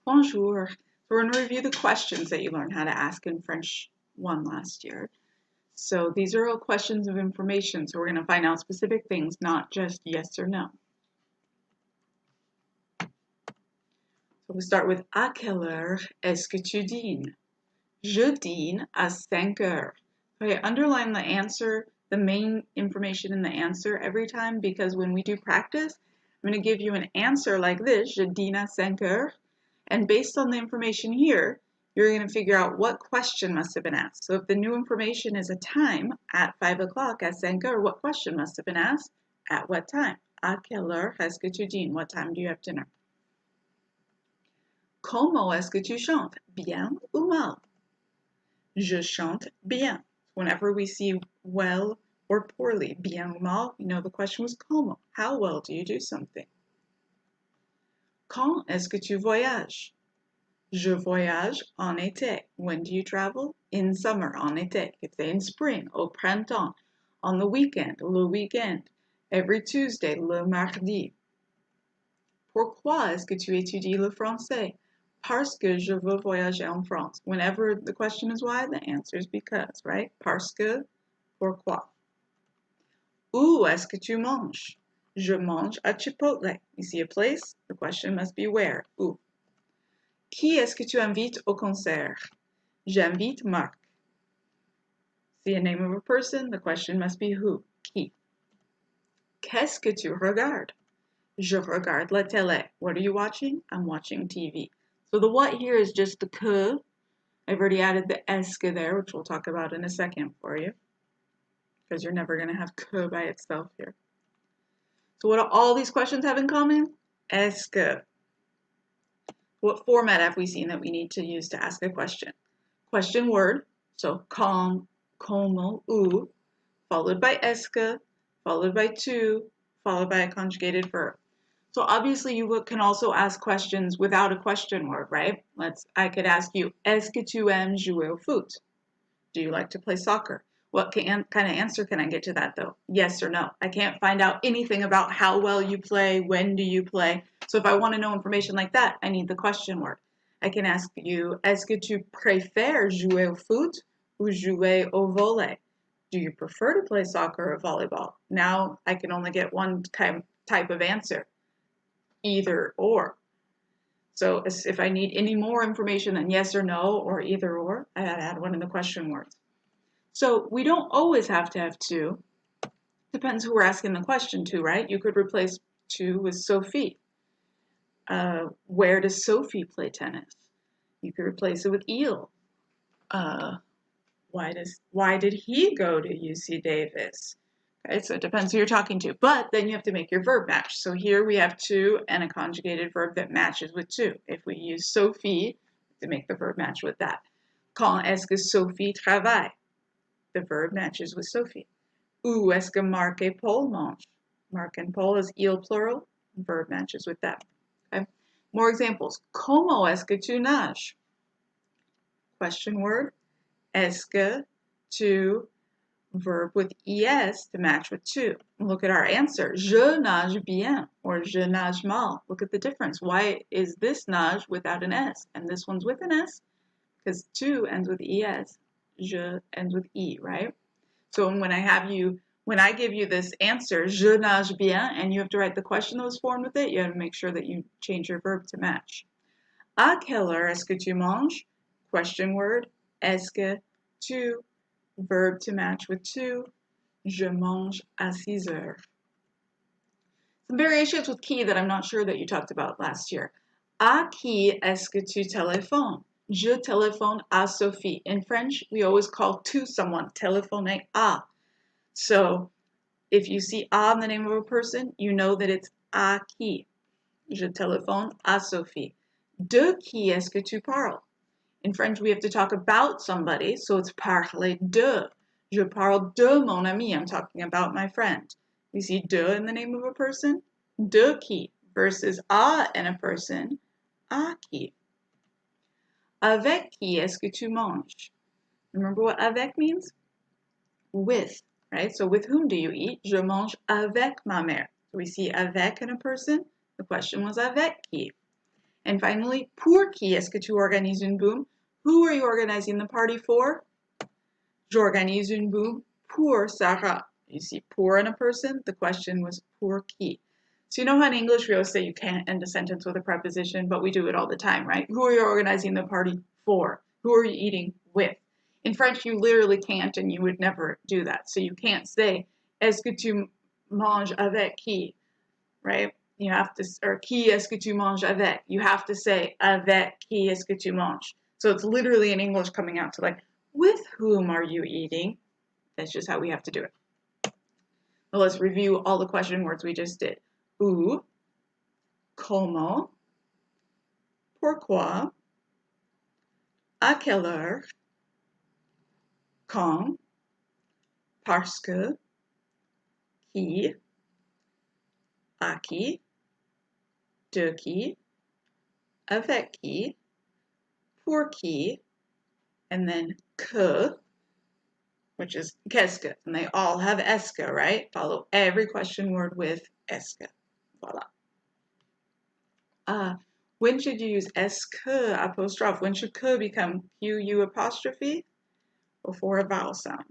Bonjour. So we're going to review the questions that you learned how to ask in French 1 last year. So these are all questions of information. So we're going to find out specific things, not just yes or no. So we start with à quelle heure est-ce que tu dînes? Je dîne à 5 heures. Okay, underline the answer, the main information in the answer every time, because when we do practice, I'm going to give you an answer like this, je dîne à 5 heures. And based on the information here, you're going to figure out what question must have been asked. So if the new information is a time at 5 o'clock at 5 heures, what question must have been asked? At what time? À quelle heure est-ce que tu dînes? What time do you have dinner? Comment est-ce que tu chantes? Bien ou mal? Je chante bien. Whenever we see well or poorly, bien ou mal, you know the question was comment. How well do you do something? Quand est-ce que tu voyages? Je voyage en été. When do you travel? In summer, en été. You could say in spring, au printemps. On the weekend, le weekend. Every Tuesday, le mardi. Pourquoi est-ce que tu étudies le français? Parce que je veux voyager en France. Whenever the question is why, the answer is because, right? Parce que, pourquoi? Où est-ce que tu manges? Je mange à Chipotle. You see a place? The question must be where. Où? Qui est-ce que tu invites au concert? J'invite Marc. See a name of a person? The question must be who? Qui? Qu'est-ce que tu regardes? Je regarde la télé. What are you watching? I'm watching TV. So the what here is just the que. I've already added the est que there, which we'll talk about in a second for you, because you're never going to have que by itself here. So what do all these questions have in common? Est que. What format have we seen that we need to use to ask a question? Question word, so quand, comment, où, followed by est que, followed by tu, followed by a conjugated verb. So obviously you can also ask questions without a question word, right? I could ask you, est-ce que tu aimes jouer au foot? Do you like to play soccer? What kind of answer can I get to that though? Yes or no. I can't find out anything about how well you play, when do you play. So if I want to know information like that, I need the question word. I can ask you, est-ce que tu préfères jouer au foot ou jouer au volley? Do you prefer to play soccer or volleyball? Now I can only get one type of answer, either or. So if I need any more information than yes or no or either or, I add one in the question words. So we don't always have to have to. Depends who we're asking the question to, right? You could replace to with Sophie. Where does Sophie play tennis? You could replace it with Eel. Why did he go to UC Davis? Okay, so it depends who you're talking to. But then you have to make your verb match. So here we have to and a conjugated verb that matches with to. If we use Sophie, to make the verb match with that. Quand est-ce que Sophie travaille? The verb matches with Sophie. Où est-ce que Marc et Paul mangent? Marc and Paul is il plural. Verb matches with that. Okay. More examples. Comment est-ce que tu nages? Question word. Est-ce que tu, verb with es to match with to. Look at our answer. Je nage bien or je nage mal. Look at the difference. Why is this nage without an s and this one's with an s? Because to ends with es. Je ends with e, right? So when I give you this answer, je nage bien, and you have to write the question that was formed with it, you have to make sure that you change your verb to match. À quelle heure est-ce que tu manges? Question word. Est-ce que tu, verb to match with to. Je mange à 6 heures. Some variations with qui that I'm not sure that you talked about last year. À qui est-ce que tu téléphones? Je téléphone à Sophie. In French, we always call to someone, téléphoner à. So if you see à in the name of a person, you know that it's à qui. Je téléphone à Sophie. De qui est-ce que tu parles? In French, we have to talk about somebody, so it's parler de. Je parle de mon ami. I'm talking about my friend. You see de in the name of a person? De qui versus à in a person, à qui. Avec qui est-ce que tu manges? Remember what avec means? With, right? So with whom do you eat? Je mange avec ma mère. So we see avec in a person. The question was avec qui. And finally, pour qui est-ce que tu organises une boum? Who are you organizing the party for? J'organise une boum pour Sarah. You see pour in a person, the question was pour qui? So you know how in English we always say you can't end a sentence with a preposition, but we do it all the time, right? Who are you organizing the party for? Who are you eating with? In French, you literally can't, and you would never do that. So you can't say, est-ce que tu manges avec qui? Right? You have to, or qui est-ce que tu manges avec? You have to say, avec qui est-ce que tu manges? So it's literally in English coming out to like, with whom are you eating? That's just how we have to do it. Now let's review all the question words we just did. Où, comment, pourquoi, à quelle heure, quand, parce que, qui, à qui, de qui, avec qui, pour qui, and then que, which is qu'est-ce que, and they all have est-ce que, right? Follow every question word with est-ce que. Voila. When should you use est-ce que apostrophe? When should que become Q-U apostrophe? Before a vowel sound.